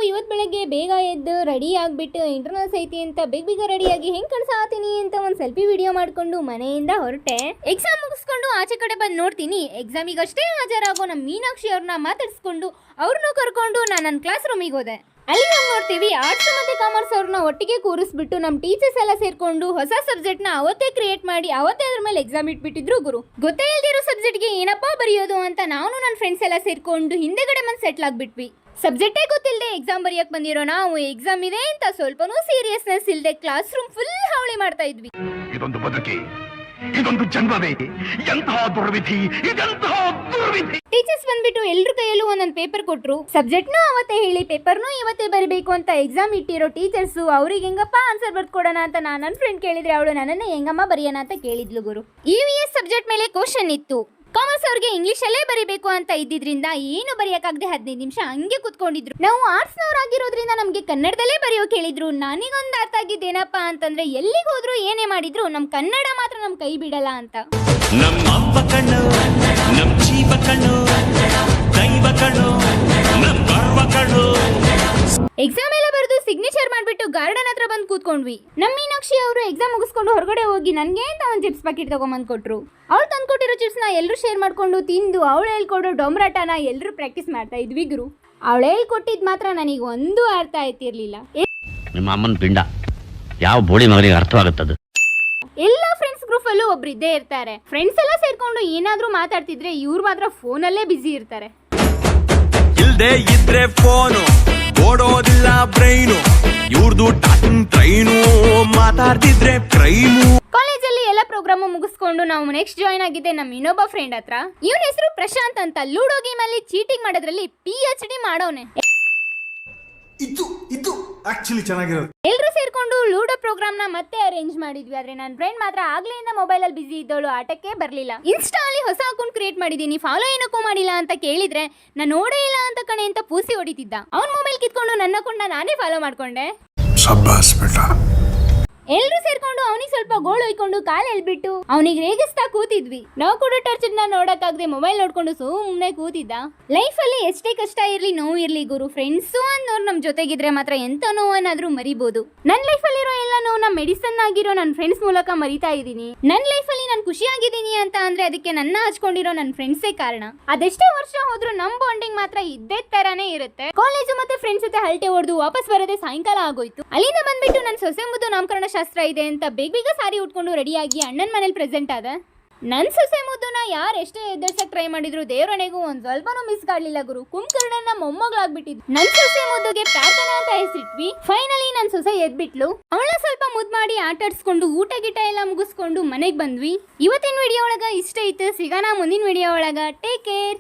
ಇವತ್ತು ಬೆಳಗ್ಗೆ ಬೇಗ ಎದ್ದು ರೆಡಿ ಆಗಿಬಿಟ್ಟು ಇಂಟರ್ನಲ್ಸ್ ಐತಿ ಅಂತ ಬೇಗ ರೆಡಿಯಾಗಿ ಹೆಂಗೆ ಕಳ್ಸಾತೀನಿ ಅಂತ ಒಂದು ಸೆಲ್ಫಿ ವಿಡಿಯೋ ಮಾಡಿಕೊಂಡು ಮನೆಯಿಂದ ಹೊರಟೆ. ಎಕ್ಸಾಮ್ ಮುಗಿಸ್ಕೊಂಡು ಆಚೆ ಕಡೆ ಬಂದು ನೋಡ್ತೀನಿ, ಎಕ್ಸಾಮಿಗಷ್ಟೇ ಹಾಜರಾಗೋ ನಮ್ಮ ಮೀನಾಕ್ಷಿ ಅವ್ರನ್ನ ಮಾತಾಡಿಸ್ಕೊಂಡು ಅವ್ರನ್ನೂ ಕರ್ಕೊಂಡು ನಾನು ನನ್ನ ಕ್ಲಾಸ್ ರೂಮಿಗೆ ಹೋದೆ. ಅಲ್ಲಿ ನಾವು ನೋಡ್ತೀವಿ ಆರ್ಟ್ಸ್ ಮತ್ತೆ ಕಾಮರ್ಸ್ ಅವ್ರನ್ನ ಒಟ್ಟಿಗೆ ಕೂರಿಸ್ಬಿಟ್ಟು ನಮ್ಮ ಟೀಚರ್ಸ್ ಎಲ್ಲ ಸೇರ್ಕೊಂಡು ಹೊಸ ಸಬ್ಜೆಕ್ಟ್ ನ ಅವತ್ತೇ ಕ್ರಿಯೇಟ್ ಮಾಡಿ ಅವತ್ತೇ ಅದ್ರ ಮೇಲೆ ಎಕ್ಸಾಮ್ ಇಟ್ಬಿಟ್ಟಿದ್ರು ಗುರು. ಗೊತ್ತೇ ಇಲ್ದಿರೋ ಸಬ್ಜೆಕ್ಟ್ಗೆ ಏನಪ್ಪಾ ಬರೆಯೋದು ಅಂತ ನಾನು ನನ್ನ ಫ್ರೆಂಡ್ಸ್ ಎಲ್ಲ ಸೇರ್ಕೊಂಡು ಹಿಂದೆಗಡೆ ಬಂದು ಸೆಟ್ಲ್ ಆಗ್ಬಿಟ್ವಿ. ಸಬ್ಜೆಕ್ಟೇ ಗೊತ್ತಿಲ್ಲದೆ ಎಕ್ಸಾಮ್ ಬರೆಯಕ್ಕೆ ಬಂದಿರೋ ನಾವು ಎಕ್ಸಾಮ್ ಇದೆ ಅಂತ ಸ್ವಲ್ಪನೂ ಸೀರಿಯಸ್ನೆಸ್ ಇಲ್ಲದೆ ಕ್ಲಾಸ್ ರೂಮ್ ಫುಲ್ ಹಾವಳಿ ಮಾಡ್ತಾ ಇದ್ವಿ. ಇದೊಂದು ಬದುಕಿ, ಇದೊಂದು ಜನ್ಮವೇ, ಎಂತಹ ದುರ್ವಿಧಿ, ಇದೆಂತಹ ದುರ್ವಿಧಿ. ಟೀಚರ್ಸ್ ಬಂದ್ಬಿಟ್ಟು ಎಲ್ರ ಕೈಯಲ್ಲೂ ಒಂದೊಂದು ಪೇಪರ್ ಕೊಟ್ರು. ಸಬ್ಜೆಕ್ಟ್ನು ಅವತ್ತೇ ಹೇಳಿ ಪೇಪರ್ನು ಇವತ್ತೇ ಬರೀಬೇಕು ಅಂತ ಎಕ್ಸಾಮ್ ಇಟ್ಟಿರೋ ಟೀಚರ್ಸು ಅವ್ರಿಗೆ ಹೆಂಗಪ್ಪ ಆನ್ಸರ್ ಬರ್ಕೊಡೋಣ ಅಂತ ನಾನು ನನ್ನ ಫ್ರೆಂಡ್ ಕೇಳಿದ್ರೆ ಅವಳು ನನ್ನನ್ನು ಹೆಂಗಮ್ಮ ಬರೆಯೋಣ ಅಂತ ಕೇಳಿದ್ಲು ಗುರು. EVS ಸಬ್ಜೆಕ್ಟ್ ಮೇಲೆ ಕ್ವಶನ್ ಇತ್ತು. ಕಾಮರ್ಸ್ ಅವ್ರಿಗೆ ಇಂಗ್ಲಿಷಲ್ಲೇ ಬರೀಬೇಕು ಅಂತ ಇದ್ದಿದ್ರಿಂದ ಏನು ಬರೆಯೋಕ್ಕಾಗದೆ 15 ನಿಮಿಷ ಹಂಗೆ ಕುತ್ಕೊಂಡಿದ್ರು. ನಾವು ಆರ್ಟ್ಸ್ನವರಾಗಿರೋದ್ರಿಂದ ನಮಗೆ ಕನ್ನಡದಲ್ಲೇ ಬರೆಯೋಕೆ ಹೇಳಿದ್ರು. ನನಗೊಂದು ಅರ್ಥ ಆಗಿದ್ದೇನಪ್ಪ ಅಂತಂದ್ರೆ ಎಲ್ಲಿಗೆ ಹೋದ್ರು ಏನೇ ಮಾಡಿದ್ರು ನಮ್ಮ ಕನ್ನಡ ಮಾತ್ರ ನಮ್ಮ ಕೈ ಬಿಡಲ್ಲ ಅಂತ. ನಮ್ಮ ಅಪ್ಪ ಕಣ್ಣು, ನಮ್ಮ ಜೀವ ಕಣ್ಣು, ದೈವ ಕಣ್ಣು, ನಮ್ಮ ಗರ್ವ ಕಣ್ಣು. ಎಕ್ಸಾಮ್ ಎಲ್ಲ ಬರೆದು ಸಿಗ್ನೇಚರ್ ಮಾಡಿಬಿಟ್ಟು ಗಾರ್ಡನ್ ಹತ್ರ ಬಂದು ಕೂತ್ಕೊಂಡ್ವಿ. ನಮ್ಮ ಮೀನಾಕ್ಷಿ ಅವರು ಎಕ್ಸಾಮ್ ಮುಗಿಸ್ಕೊಂಡು ಹೊರಗಡೆ ಹೋಗಿ ನನಗೆ ಅಂತ ಒಂದು ಚಿಪ್ಸ್ ಪ್ಯಾಕೆಟ್ ತಗೊಂಬಂದು ಕೊಟ್ರು. ಅವ್ಳು ತಂದ್ಕೊಟ್ಟಿರೋ ಚಿಪ್ಸ್ನ ಎಲ್ಲರೂ ಶೇರ್ ಮಾಡ್ಕೊಂಡು ತಿಂದು ಅವಳು ಹೇಳ್ಕೊಡೋ ಡೊಂಬ್ರಾಟನ ಎಲ್ಲರೂ ಪ್ರಾಕ್ಟೀಸ್ ಮಾಡ್ತಾ ಇದ್ವಿ ಗುರು. ಅವಳು ಹೇಳ್ಕೊಟ್ಟಿದ್ ಮಾತ್ರ ನನಗೆ ಒಂದು ಅರ್ಥ ಆಯ್ತಿರ್ಲಿಲ್ಲ. ನಿಮ್ಮ ಅಮ್ಮನ ಪಿಂಡ ಯಾವ ಬೋಳಿ ಮಗನಿಗೆ ಅರ್ಥವಾಗುತ್ತದೆ. ಎಲ್ಲ ಫ್ರೆಂಡ್ಸ್ ಗ್ರೂಪ್ ಅಲ್ಲೂ ಒಬ್ರು ಇದ್ದೇ ಇರ್ತಾರೆ. ಫ್ರೆಂಡ್ಸ್ ಎಲ್ಲ ಸೇರ್ಕೊಂಡು ಏನಾದ್ರೂ ಮಾತಾಡ್ತಿದ್ರೆ ಇವ್ರು ಮಾತ್ರ ಫೋನಲ್ಲೇ ಬಿಸಿ ಇರ್ತಾರೆ. ಇಲ್ದೆ ಇದ್ರೆ ಫೋನು, ಓಡೋದಿಲ್ಲ ಬ್ರೈನು, ಇವ್ರದು ಟಾಕಿಂಗ್ ಟ್ರೈನು, ಮಾತಾಡ್ತಿದ್ರೆ ಕ್ರೈಮು. ಕಾಲೇಜಲ್ಲಿ ಎಲ್ಲ ಪ್ರೋಗ್ರಾಮು ಮುಗಿಸ್ಕೊಂಡು ನಾವು ನೆಕ್ಸ್ಟ್ ಜಾಯ್ನ್ ಆಗಿದ್ದೆ ನಮ್ಮ ಇನ್ನೊಬ್ಬ ಫ್ರೆಂಡ್ ಹತ್ರ. ಇವನ ಹೆಸರು ಪ್ರಶಾಂತ್ ಅಂತ. ಲೂಡೋ ಗೇಮ್ ಅಲ್ಲಿ ಚೀಟಿಂಗ್ ಮಾಡೋದ್ರಲ್ಲಿ PhD ಮಾಡೋನೆ. ಇದು ಆಕ್ಚುಲಿ ಚೆನ್ನಾಗಿರೋದು. ಎಲ್ಲರೂ ಸೇರ್ಕೊಂಡು ಲೂಡೋ ಪ್ರೋಗ್ರಾಮ್ ನ ಮತ್ತೆ ಅರೇಂಜ್ ಮಾಡಿದ್ವಿ. ಆದ್ರೆ ನನ್ನ ಫ್ರೆಂಡ್ ಮಾತ್ರ ಆಗ್ಲಿಂದ ಮೊಬೈಲ್ ಅಲ್ಲಿ ಬಿಸಿ ಇದ್ದವಳು, ಆಟಕ್ಕೆ ಬರ್ಲಿಲ್ಲ. ಇನ್ಸ್ಟಾ ಅಲ್ಲಿ ಹೊಸ ಅಕೌಂಟ್ ಕ್ರಿಯೇಟ್ ಮಾಡಿದೀನಿ, ಫಾಲೋ ಏನಕ್ಕೂ ಮಾಡಿಲ್ಲ ಅಂತ ಕೇಳಿದ್ರೆ ನಾನು ನೋಡೇ ಇಲ್ಲ ಅಂತ ಕಣೆ ಅಂತ ಪೂಸಿ ಹೊಡಿತಿದ್ದ. ಅವ್ನ ಮೊಬೈಲ್ ಕಿತ್ಕೊಂಡು ನನ್ನ ಅಕೌಂಟ್ ನಾನೇ ಫಾಲೋ ಮಾಡ್ಕೊಂಡೆ. ಎಲ್ರು ಸೇರ್ಕೊಂಡು ಅವನಿಗೆ ಸ್ವಲ್ಪ ಗೋಳು ಹೊಯ್ಕೊಂಡು ಕಾಲು ಎಳ್ಬಿಟ್ಟು ಅವನಿಗೆ ರೇಗಿಸ್ತಾ ಕೂತಿದ್ವಿ. ನಾವು ಕೂಡ ಟರ್ಚ್ ನ ನೋಡಕ್ಕಾಗದೆ ಮೊಬೈಲ್ ನೋಡ್ಕೊಂಡು ಸುಮ್ಮನೆ ಕೂತಿದ್ದ. ಲೈಫ್ ಅಲ್ಲಿ ಎಷ್ಟೇ ಕಷ್ಟ ಇರ್ಲಿ ನೋವು ಇರ್ಲಿ ಗುರು, ಫ್ರೆಂಡ್ಸ್ ಅನ್ನೋರು ನಮ್ ಜೊತೆಗಿದ್ರೆ ಮಾತ್ರ ಎಂತ ನೋವನ್ನಾದ್ರೂ ಮರಿಬಹುದು. ನನ್ನ ಲೈಫ್ ಅಲ್ಲಿರೋ ಎಲ್ಲ ನೋವು ನಮ್ಮ ಮೆಡಿಸನ್ ಆಗಿರೋ ನನ್ನ ಫ್ರೆಂಡ್ಸ್ ಮೂಲಕ ಮರಿತಾ ಇದ್ದೀನಿ. ನನ್ನ ಲೈಫ್ ಅಲ್ಲಿ ನಾನು ಖುಷಿಯಾಗಿದ್ದೀನಿ ಅಂತ ಅಂದ್ರೆ ಅದಕ್ಕೆ ನನ್ನ ಹಚ್ಕೊಂಡಿರೋ ನನ್ನ ಫ್ರೆಂಡ್ಸೇ ಕಾರಣ. ಅದೆಷ್ಟೇ ವರ್ಷ ಹೋದ್ರು ನಮ್ ಬಾಂಡಿಂಗ್ ಮಾತ್ರ ಇದ್ದೇ ತರಾನೇ ಇರುತ್ತೆ. ಕಾಲೇಜು ಮತ್ತೆ ಫ್ರೆಂಡ್ಸ್ ಜೊತೆ ಹರಟೆ ಹೊಡೆದು ವಾಪಸ್ ಬರೋದೇ ಸಾಯಂಕಾಲ ಆಗೋಯ್ತು. ಅಲ್ಲಿಂದ ಬಂದ್ಬಿಟ್ಟು ನನ್ನ ಸೊಸೆ ಮುದ್ದು ನಾಮಕರಣ ಶಾಸ್ತ್ರ ಇದೆ ಅಂತ ಬೇಗ ಸಾರಿ ಉಟ್ಕೊಂಡು ರೆಡಿಯಾಗಿ ಅಣ್ಣನ ಮನೇಲಿ ಪ್ರೆಸೆಂಟ್ ಆದ. ನನ್ ಸೊಸೆ ಮುದ್ದುನ ಯಾರು ಎಷ್ಟೇ ಎದ್ದರ್ಸಕ್ ಟ್ರೈ ಮಾಡಿದ್ರು ದೇವರಣೆಗೂ ಒಂದ್ ಸ್ವಲ್ಪನೂ ಮಿಸ್ ಕಾಡ್ಲಿಲ್ಲ ಗುರು. ಕುಂಕರ್ಣನ ಮೊಮ್ಮಗಳಾಗ್ಬಿಟ್ಟಿದ್. ನನ್ ಸೊಸೆ ಮುದ್ದುಗೆ ಪ್ರಾರ್ಥನಾ ಅಂತ ಹೆಸರಿಟ್ವಿ. ಫೈನಲಿ ನನ್ ಸೊಸೆ ಎದ್ಬಿಟ್ಲು. ಅವಳ ಸ್ವಲ್ಪ ಮುದ್ ಮಾಡಿ ಆಟಾಡ್ಸ್ಕೊಂಡು ಊಟ ಗಿಟ ಎಲ್ಲ ಮುಗಿಸ್ಕೊಂಡು ಮನೆಗ್ ಬಂದ್ವಿ. ಇವತ್ತಿನ ವಿಡಿಯೋ ಒಳಗ ಇಷ್ಟ ಐತೆ. ಸಿಗೋಣ ಮುಂದಿನ ವಿಡಿಯೋ ಒಳಗ. Take care.